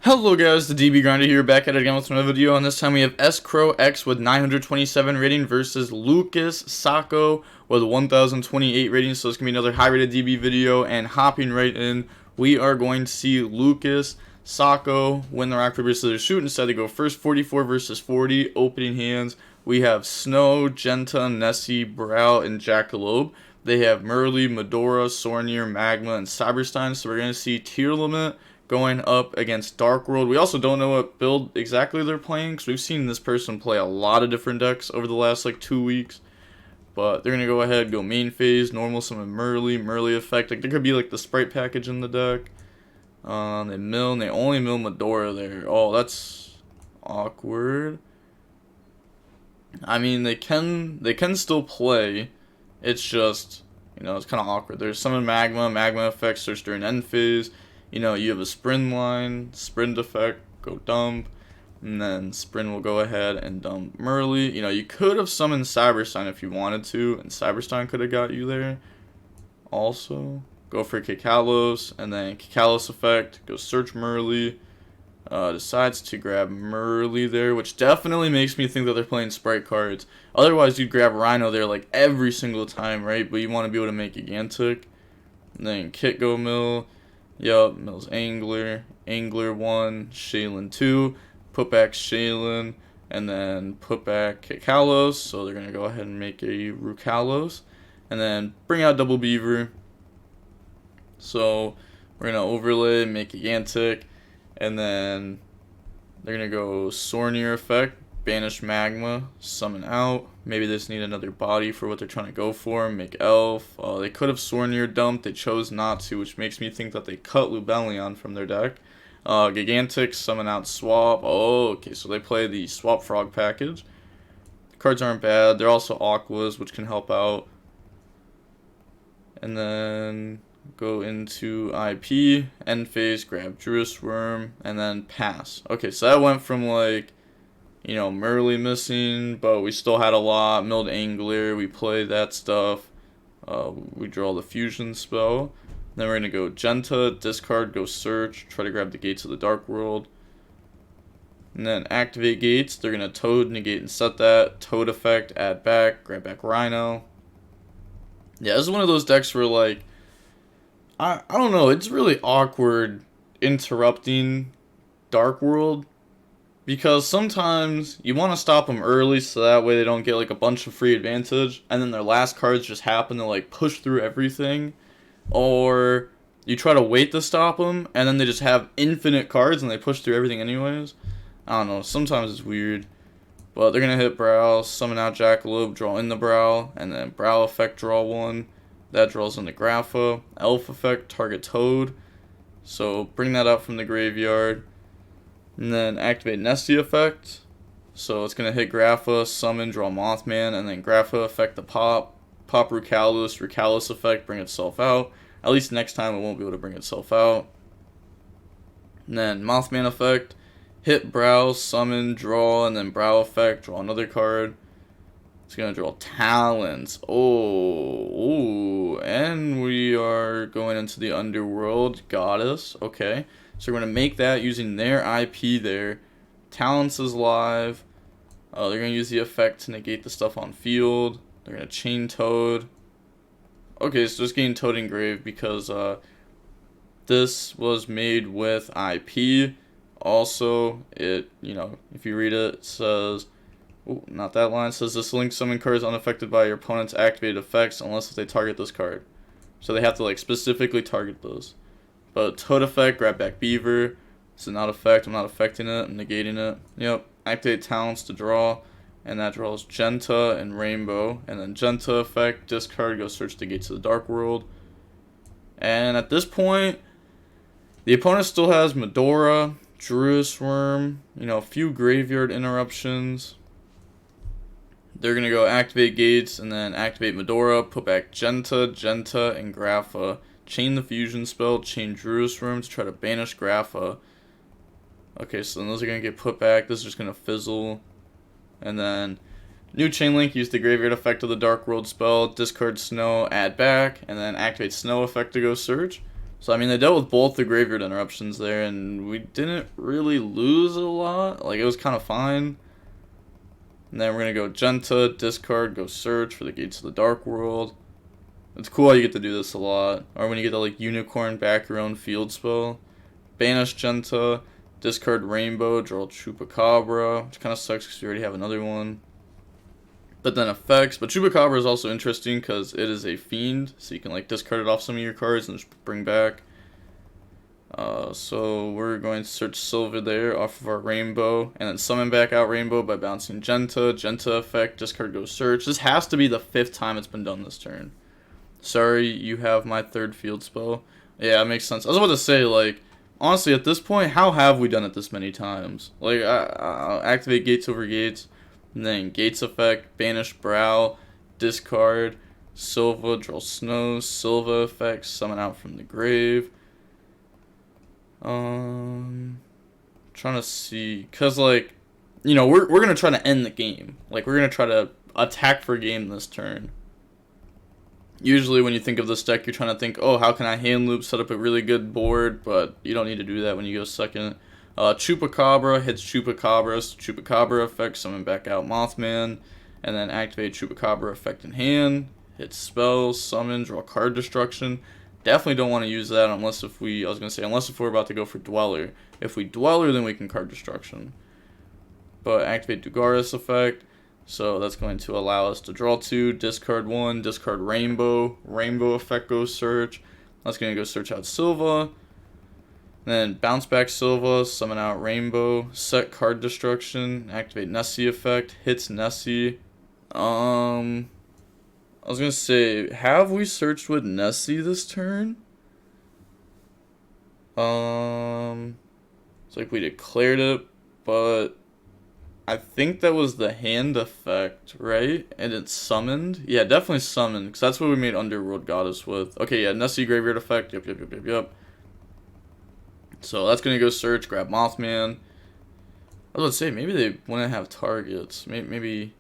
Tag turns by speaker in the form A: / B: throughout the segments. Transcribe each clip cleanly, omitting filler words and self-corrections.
A: Hello guys, the DB Grinder here, back at it again with another video, and this time we have S-Crow X with 927 rating versus Lucas Sacco with 1028 rating, so it's going to be another high rated DB video, and hopping right in, we are going to see Lucas Sacco win the rock, paper, scissors, shoot. Instead they go first 44 versus 40, opening hands, we have Snow, Genta, Nessie, Brow, and Jackalope. They have Merly, Medora, Sornier, Magma, and Cyberstein, so we're going to see Tearlament going up against Dark World. We also don't know what build exactly they're playing, because we've seen this person play a lot of different decks over the last like 2 weeks. But they're going to go ahead, go main phase, normal summon Merly effect. Like there could be like the Spright package in the deck. They mill, and they only mill Medora there. Oh, that's awkward. I mean, they can still play. It's just, it's kind of awkward. There's summon Magma effect, search during end phase. You have a sprint line, sprint effect, go dump, and then sprint will go ahead and dump Merly. You could have summoned Cyberstein if you wanted to, and Cyberstein could have got you there. Also, go for Kikalos, and then Kikalos effect, go search Merly. Decides to grab Merly there, which definitely makes me think that they're playing Spright cards. Otherwise, you'd grab Rhino there like every single time, right? But you want to be able to make Gigantic. And then Kit go mill. Yup, mills Angler 1, Shaylin 2, put back Shaylin, and then put back Kikalos. So they're going to go ahead and make a Rukalos. And then bring out Double Beaver. So we're going to overlay, make Gigantic. And then they're going to go Sornier effect, banish Magma, summon out. Maybe they just need another body for what they're trying to go for. Make Elf. They could have Sornier dumped. They chose not to, which makes me think that they cut Lubellion from their deck. Gigantic, summon out Swap. Oh, okay, so they play the Swap Frog package. The cards aren't bad. They're also Aquas, which can help out. And then go into IP, end phase, grab Druid Worm, and then pass. Okay, so that went from like, Merly missing, but we still had a lot. Milled Angler, we played that stuff. We draw the fusion spell. Then we're going to go Genta, discard, go search, try to grab the gates of the Dark World. And then activate gates. They're going to Toad, negate, and set that. Toad effect, add back, grab back Rhino. Yeah, this is one of those decks where, like, I don't know, it's really awkward interrupting Dark World, because sometimes you want to stop them early so that way they don't get like a bunch of free advantage, and then their last cards just happen to like push through everything, or you try to wait to stop them and then they just have infinite cards and they push through everything anyways. I don't know, sometimes it's weird. But they're going to hit Brow, summon out Jackalope, draw in the Brow, and then Brow effect, draw one. That draws into Grapha. Elf effect, target Toad. So bring that up from the graveyard. And then activate Nessie effect. So it's going to hit Grapha, summon, draw Mothman, and then Grapha effect the pop. Pop Rukalos effect, bring itself out. At least next time it won't be able to bring itself out. And then Mothman effect. Hit Brow, summon, draw, and then Brow effect, draw another card. It's going to draw Talons. Oh, and we are going into the Underworld Goddess. Okay, so we're going to make that using their IP there. Talents is live. They're going to use the effect to negate the stuff on field. They're going to chain Toad. Okay, so just getting Toad engraved because this was made with IP. Also, if you read it, it says, not that line, it says this link summon cards unaffected by your opponent's activated effects unless they target this card. So they have to like specifically target those. But Toad effect, grab back Beaver. This is not effect, I'm not affecting it, I'm negating it. Yep, activate Talents to draw, and that draws Genta and Rainbow. And then Genta effect, discard, go search the gates of the Dark World. And at this point, the opponent still has Medora, Druid Worm, a few graveyard interruptions. They're going to go activate gates and then activate Medora, put back Genta, and Grapha. Chain the fusion spell, chain Druid Worm to try to banish Grapha. Okay, so then those are going to get put back. This is just going to fizzle. And then new chain link, use the graveyard effect of the Dark World spell, discard Snow, add back, and then activate Snow effect to go search. So I mean, they dealt with both the graveyard interruptions there, and we didn't really lose a lot. Like, it was kind of fine. And then we're gonna go Genta, discard, go search for the Gates of the Dark World. It's cool how you get to do this a lot. Or when you get to like Unicorn, back your own field spell. Banish Genta, discard Rainbow, draw Chupacabra, which kind of sucks because you already have another one. But then effects. But Chupacabra is also interesting because it is a fiend, so you can like discard it off some of your cards and just bring back. So we're going to search Silver there off of our Rainbow, and then summon back out Rainbow by bouncing Genta. Genta effect, discard, go search. This has to be the 5th time it's been done this turn. Sorry, you have my 3rd field spell. Yeah, it makes sense. I was about to say, like, honestly, at this point, how have we done it this many times? Like, activate Gates over Gates, and then Gates effect, banish Brow, discard, Silva, draw Snow, Silva effect, summon out from the grave. Trying to see, cause like, you know, we're gonna try to end the game. Like, we're gonna try to attack for game this turn. Usually when you think of this deck, you're trying to think, oh, how can I hand loop, set up a really good board, but you don't need to do that when you go second. Chupacabra hits Chupacabra, so Chupacabra effect, summon back out Mothman, and then activate Chupacabra effect in hand, hit spells, summon, draw card destruction. Definitely don't want to use that unless if we, unless if we're about to go for Dweller. If we Dweller, then we can card destruction. But activate Dugaris effect. So that's going to allow us to draw 2, discard 1, discard Rainbow. Rainbow effect goes search. That's going to go search out Silva. Then bounce back Silva, summon out Rainbow, set card destruction, activate Nessie effect, hits Nessie. I was gonna say, have we searched with Nessie this turn? It's like we declared it, but I think that was the hand effect, right? And it's summoned? Yeah, definitely summoned, because that's what we made Underworld Goddess with. Okay, yeah, Nessie Graveyard effect, yep. So that's gonna go search, grab Mothman. I was about to say, maybe they wouldn't have targets. Maybe,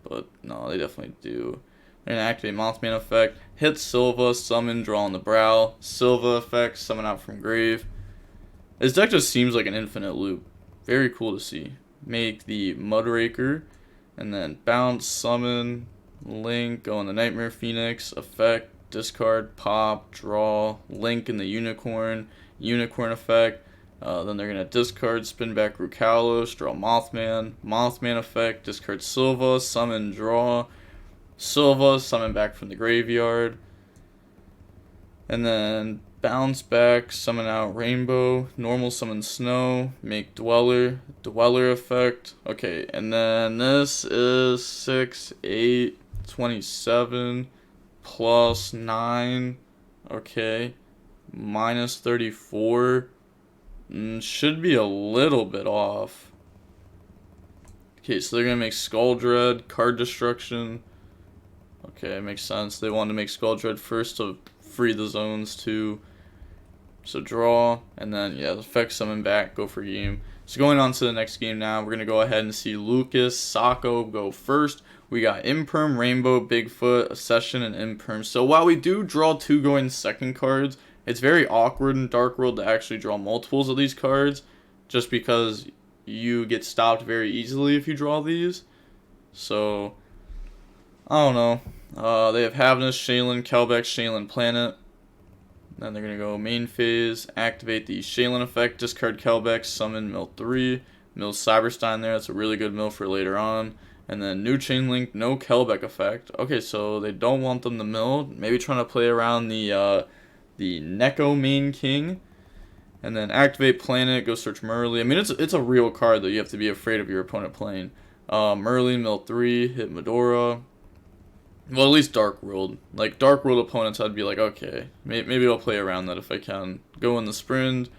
A: but no, they definitely do. They're gonna activate Mothman effect, hit Silva, summon, draw on the brow. Silva effect, summon out from grave. This deck just seems like an infinite loop. Very cool to see. Make the Mudraker, and then bounce, summon, link, go on the Nightmare Phoenix, effect, discard, pop, draw, link in the Unicorn effect. Then they're going to discard, spin back Rukalos, draw Mothman effect, discard Silva, summon, draw, Silva, summon back from the graveyard. And then bounce back, summon out Rainbow, normal summon Snow, make Dweller effect. Okay, and then this is 6, 8, 27, plus 9, okay, minus 34. Should be a little bit off. Okay, so they're going to make Skull Dread, card destruction. Okay, it makes sense. They wanted to make Skull Dread first to free the zones too. So draw, and then, yeah, effect summon back, go for game. So going on to the next game now, we're going to go ahead and see Lucas, Sako go first. We got Imperm, Rainbow, Bigfoot, Accession, and Imperm. So while we do draw 2 going second cards, it's very awkward in Dark World to actually draw multiples of these cards, just because you get stopped very easily if you draw these. So, I don't know. They have Havnus, Shaylin, Kelbeck, Shaylin, Planet. Then they're going to go main phase, activate the Shaylin effect, discard Kelbeck, summon mill 3, mill Cyberstein there. That's a really good mill for later on. And then new chain link, no Kelbeck effect. Okay, so they don't want them to mill. Maybe trying to play around the Neko main king. And then activate Planet, go search Merly. I mean, it's a real card that you have to be afraid of your opponent playing. Merly, mill 3, hit Medora. Well, at least Dark World. Like, Dark World opponents, I'd be like, okay, maybe I'll play around that if I can. Go in the Sprint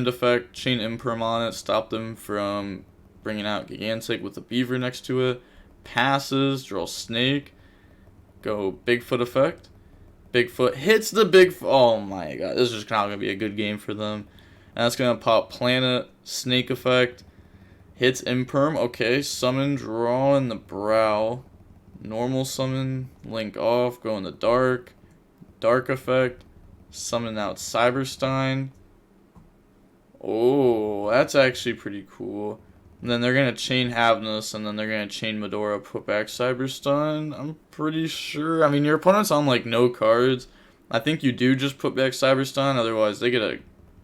A: effect, chain Imperm on it, stop them from bringing out Gigantic with the Beaver next to it. Passes, draw Snake, go Bigfoot effect. Bigfoot hits the Bigfoot. Oh my god, this is just not going to be a good game for them. And that's going to pop Planet, Snake effect, hits Imperm. Okay, summon, draw in the brow. Normal summon, link off, go in the dark effect, Summon out Cyberstein. Oh, that's actually pretty cool. And then they're going to chain Havnus, and then they're going to chain Medora, put back Cyberstein. I'm pretty sure. I mean, your opponent's on, like, no cards. I think you do just put back Cyberstein, otherwise they get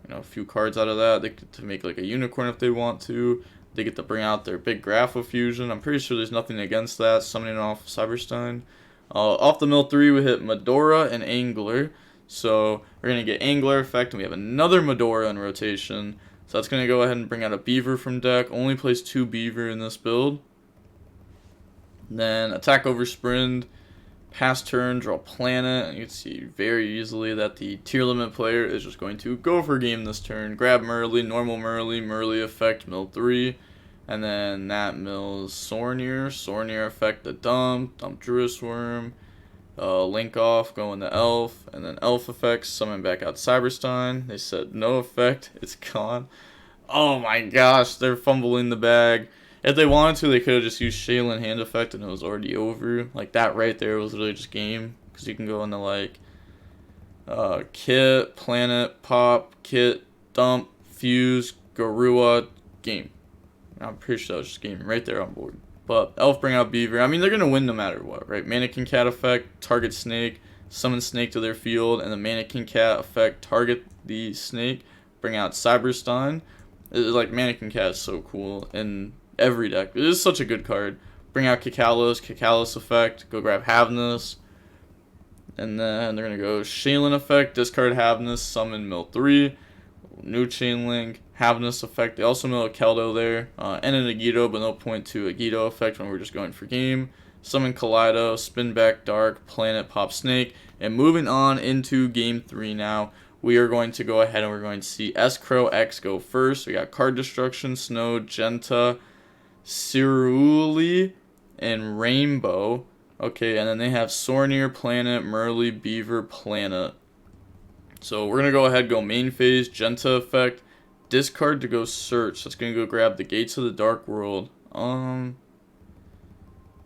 A: a few cards out of that. They get to make, like, a unicorn if they want to. They get to bring out their big Grapho Fusion. I'm pretty sure there's nothing against that, summoning off Cyberstein. Off the mill 3, we hit Medora and Angler. So we're going to get Angler effect, and we have another Medora in rotation. So that's going to go ahead and bring out a Beaver from deck. Only plays 2 Beaver in this build. Then attack over Sprint. Pass turn, draw Planet. And you can see very easily that the Tearlament player is just going to go for game this turn. Grab Merly, normal Merly, Merly effect, mill 3. And then that mills Sornier. Sornier effect the dump Druis Worm. Link off, go into Elf, and then Elf effects, summon back out Cyberstein. They said no effect, it's gone. Oh my gosh, they're fumbling the bag. If they wanted to, they could have just used Shaylin hand effect and it was already over. Like that right there was literally just game. Because you can go into like Kit, Planet, Pop, Kit, Dump, Fuse, Garua, game. I'm pretty sure that was just game right there on board. But Elf bring out Beaver. I mean, they're going to win no matter what, right? Mannequin Cat effect, target Snake, summon Snake to their field, and the Mannequin Cat effect, target the Snake, bring out Cyberstein. Like, Mannequin Cat is so cool in every deck. It is such a good card. Bring out Kikalos effect, go grab Havnus. And then they're going to go Shaylin effect, discard Havnus, summon mill 3. New Chain Link, Havnus effect. They also mill a Keldo there, and an YuGiOh, but no point to a YuGiOh effect when we're just going for game. Summon Kaleido, spin back Dark, Planet, pop Snake, and moving on into game 3 now. We are going to go ahead and we're going to see S-Crow X go first. We got Card Destruction, Snow, Genta, Cerulean, and Rainbow. Okay, and then they have Sornier, Planet, Merly, Beaver, Planet. So we're going to go ahead, go main phase, Genta effect, discard to go search. That's going to go grab the Gates of the Dark World.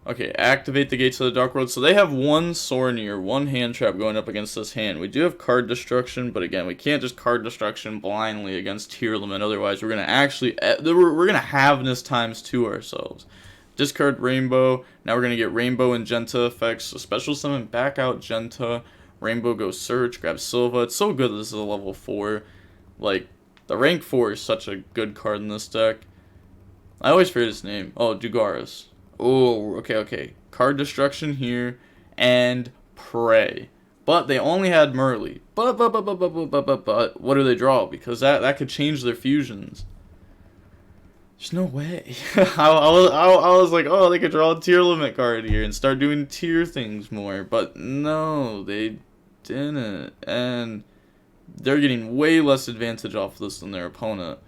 A: Okay, activate the Gates of the Dark World. So they have one Sornier, one hand trap going up against this hand. We do have card destruction, but again, we can't just card destruction blindly against Tearlament. Otherwise, we're going to actually, we're going to have this times 2 ourselves. Discard Rainbow. Now we're going to get Rainbow and Genta effects. So special summon back out Genta. Rainbow goes search, grab Silva. It's so good that this is a level 4. Like, the rank 4 is such a good card in this deck. I always forget his name. Oh, Dugaris. Oh, okay. Card destruction here, and Prey. But they only had Merly. But, what do they draw? Because that could change their fusions. There's no way. I was like, oh, they could draw a Tearlament card here and start doing tier things more. But no, they didn't. And they're getting way less advantage off this than their opponent.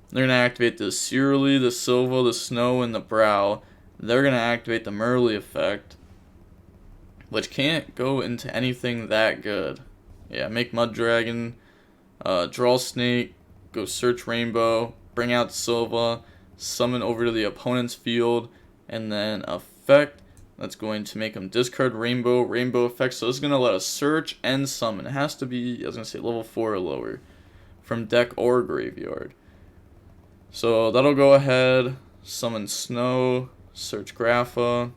A: They're going to activate the Cerulean, the Silva, the Snow, and the Brow. They're going to activate the Merly effect, which can't go into anything that good. Yeah, make Mud Dragon, draw Snake, go search Rainbow, bring out Silva, summon over to the opponent's field, and then effect. That's going to make them discard Rainbow effect. So this is going to let us search and summon. It has to be, I was going to say, level 4 or lower from deck or graveyard. So that'll go ahead, summon Snow, search Grapha,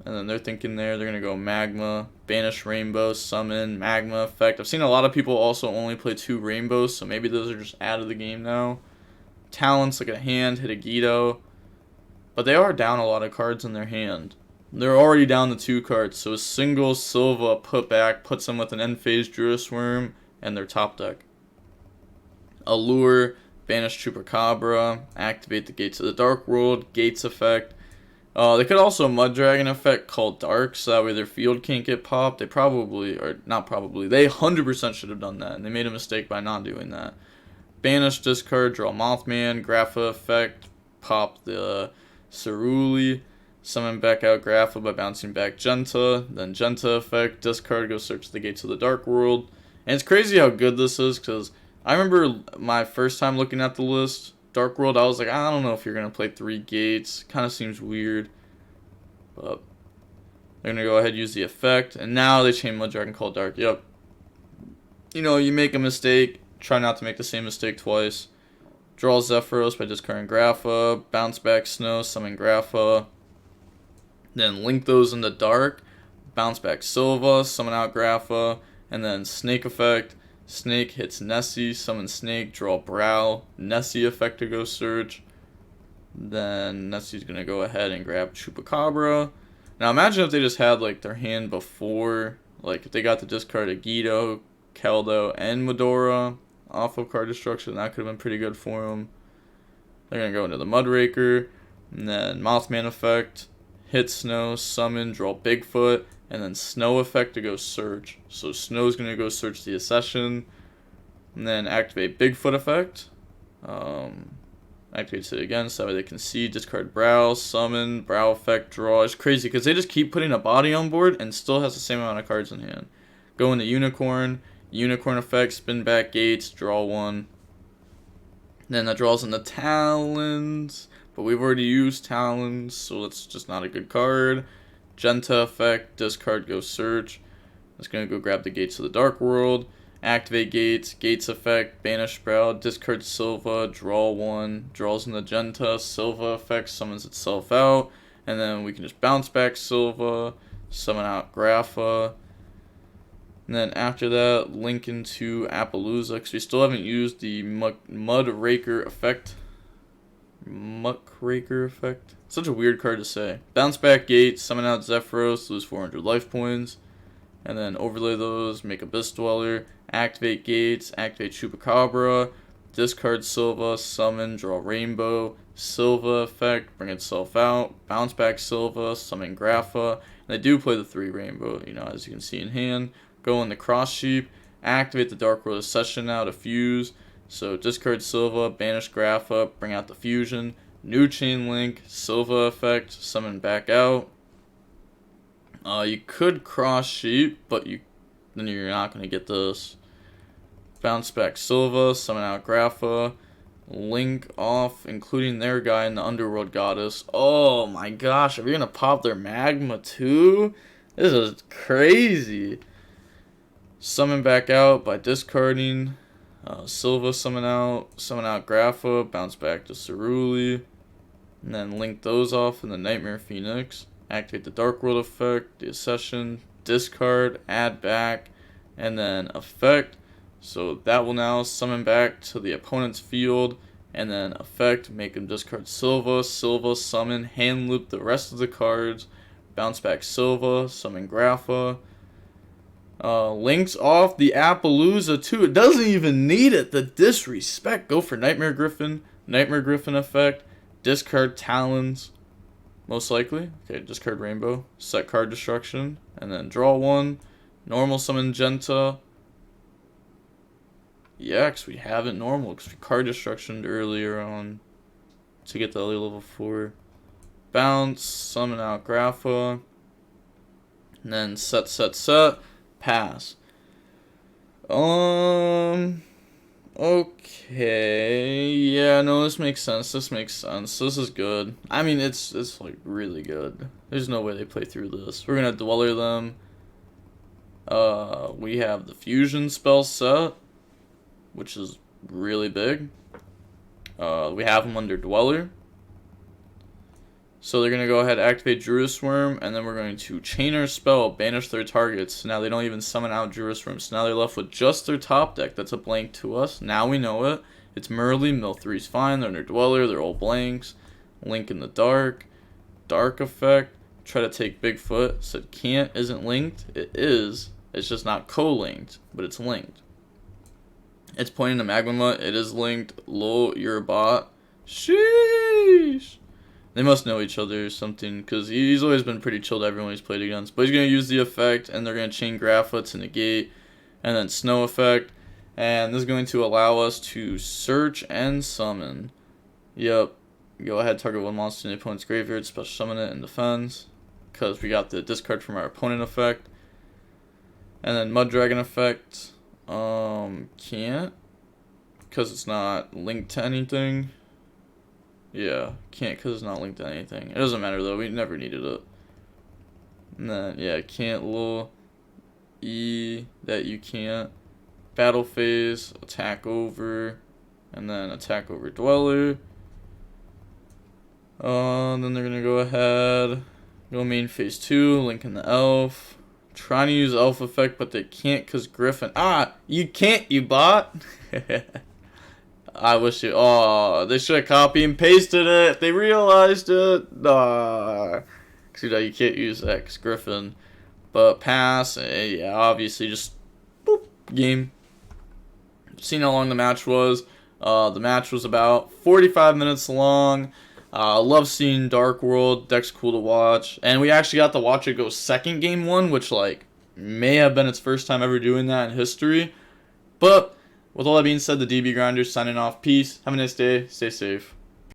A: and then they're thinking they're going to go Magma, banish Rainbow, summon, Magma effect. I've seen a lot of people also only play 2 Rainbows, so maybe those are just out of the game now. Talents like a hand, hit a YuGiOh, but they are down a lot of cards in their hand. They're already down the 2 cards, so a single Silva put back puts them with an end phase Druis Worm and their top deck. Allure, banish Chupacabra, activate the Gates of the Dark World, Gates effect. They could also Mud Dragon effect called Dark, so that way their field can't get popped. They probably, or not probably, they 100% should have done that, and they made a mistake by not doing that. Banish, discard, draw Mothman, Grapha effect, pop the Cerulean, summon back out Grapha by bouncing back Genta, then Genta effect, discard, go search the Gates of the Dark World. And it's crazy how good this is, because I remember my first time looking at the list, Dark World, I was like, I don't know if you're going to play 3 gates. Kind of seems weird. But they're going to go ahead and use the effect. And now they chain Mud Dragon called Dark. Yep. you know, you make a mistake, try not to make the same mistake twice. Draw Zephyros by discarding Grapha, bounce back Snow, summon Grapha, then link those in the dark, bounce back Silva, summon out Grapha, and then Snake effect. Snake hits Nessie, summon Snake, draw Brow, Nessie effect to go search. Then Nessie's gonna go ahead and grab Chupacabra. Now imagine if they just had like their hand before, like if they got to discard a YuGiOh, Keldo, and Medora off of card destruction, that could have been pretty good for them. They're gonna go into the Mudraker, and then Mothman effect, hit Snow, summon, draw Bigfoot, and then Snow effect to go search. So Snow's gonna go search the Accession, and then activate Bigfoot effect. Activates it again so that way they can see, discard Brow, summon, Brow effect, draw. It's crazy because they just keep putting a body on board and still has the same amount of cards in hand. Go into Unicorn, Unicorn effect, spin back Gates, draw one. Then that draws in the Talons, but we've already used Talons, so it's just not a good card. Genta effect, discard, go search. It's going to go grab the Gates of the Dark World. Activate Gates, Gates effect, banish Sprout, discard Silva, draw one, draws in the Genta, Silva effect, summons itself out, and then we can just bounce back Silva, summon out Grapha, and then after that, link into Appaloosa, because we still haven't used the Mudraker effect. Muckraker effect? Such a weird card to say. Bounce back Gates, summon out Zephyros, lose 400 life points, and then overlay those, make Abyss Dweller, activate Gates, activate Chupacabra, discard Silva, summon, draw Rainbow, Silva effect, bring itself out, bounce back Silva, summon Grapha, and they do play the 3 Rainbow, you know, as you can see in hand. Go in the Cross Sheep, activate the Dark World Accession now to fuse, so discard Silva, banish Grapha, bring out the fusion, new Chain Link, Silva effect, summon back out. You could Cross Sheep, but then you're not going to get this. Bounce back Silva, summon out Grapha, link off, including their guy in the Underworld Goddess. Oh my gosh, are we going to pop their Magma too? This is crazy. Summon back out by discarding Silva, summon out Grapha, bounce back to Ceruli, and then link those off in the Nightmare Phoenix. Activate the Dark World effect, the Accession, discard, add back, and then effect. So that will now summon back to the opponent's field, and then effect, make him discard Silva, summon, hand loop the rest of the cards, bounce back Silva, summon Grapha. Links off the Appaloosa too. It doesn't even need it. The disrespect. Go for Nightmare Griffin effect, discard Talons. Most likely. Okay, discard Rainbow. Set card destruction. And then draw one. Normal summon Genta. Yeah, because we haven't normal. Because we card destructioned earlier on to get the other level 4. Bounce. Summon out Grapha. And then set. Pass. Okay, yeah, no, this makes sense. This is good. I mean, it's like really good. There's no way they play through this. We're gonna Dweller them. We have the fusion spell set, which is really big. We have them under Dweller. So they're going to go ahead and activate Druid Worm, and then we're going to chain our spell, banish their targets. Now they don't even summon out Druid Worm, so now they're left with just their top deck. That's a blank to us. Now we know it. It's Merly, Mill 3's fine, they're under Dweller, they're all blanks. Link in the Dark, Dark effect, try to take Bigfoot. Said can't, isn't linked. It is. It's just not co-linked, but it's linked. It's pointing to Magma, it is linked. Lol, you're a bot. Sheesh. They must know each other or something, because he's always been pretty chill to everyone he's played against. But he's going to use the effect, and they're going to chain Grapha to negate, and then Snow effect. And this is going to allow us to search and summon. Yep. Go ahead, target one monster in the opponent's graveyard, special summon it, and defends. Because we got the discard from our opponent effect. And then Mud Dragon effect. Can't. Because it's not linked to anything. Yeah, can't because it's not linked to anything. It doesn't matter though, we never needed it. And then, yeah, can't lol E that you can't. battle phase, attack over, and then attack over Dweller. Then they're gonna go ahead, go main phase 2, Lincoln the Elf. Trying to use Elf effect, but they can't because Griffin. Ah, you can't, you bot. I wish you. Oh, they should have copied and pasted it. They realized it. Nah. See that you can't use X Griffin, but pass. Yeah, obviously just boop game. Seen how long the match was. The match was about 45 minutes long. Love seeing Dark World. Deck's cool to watch, and we actually got to watch it go second game 1, which like may have been its first time ever doing that in history. But with all that being said, the DB Grinders signing off. Peace. Have a nice day. Stay safe.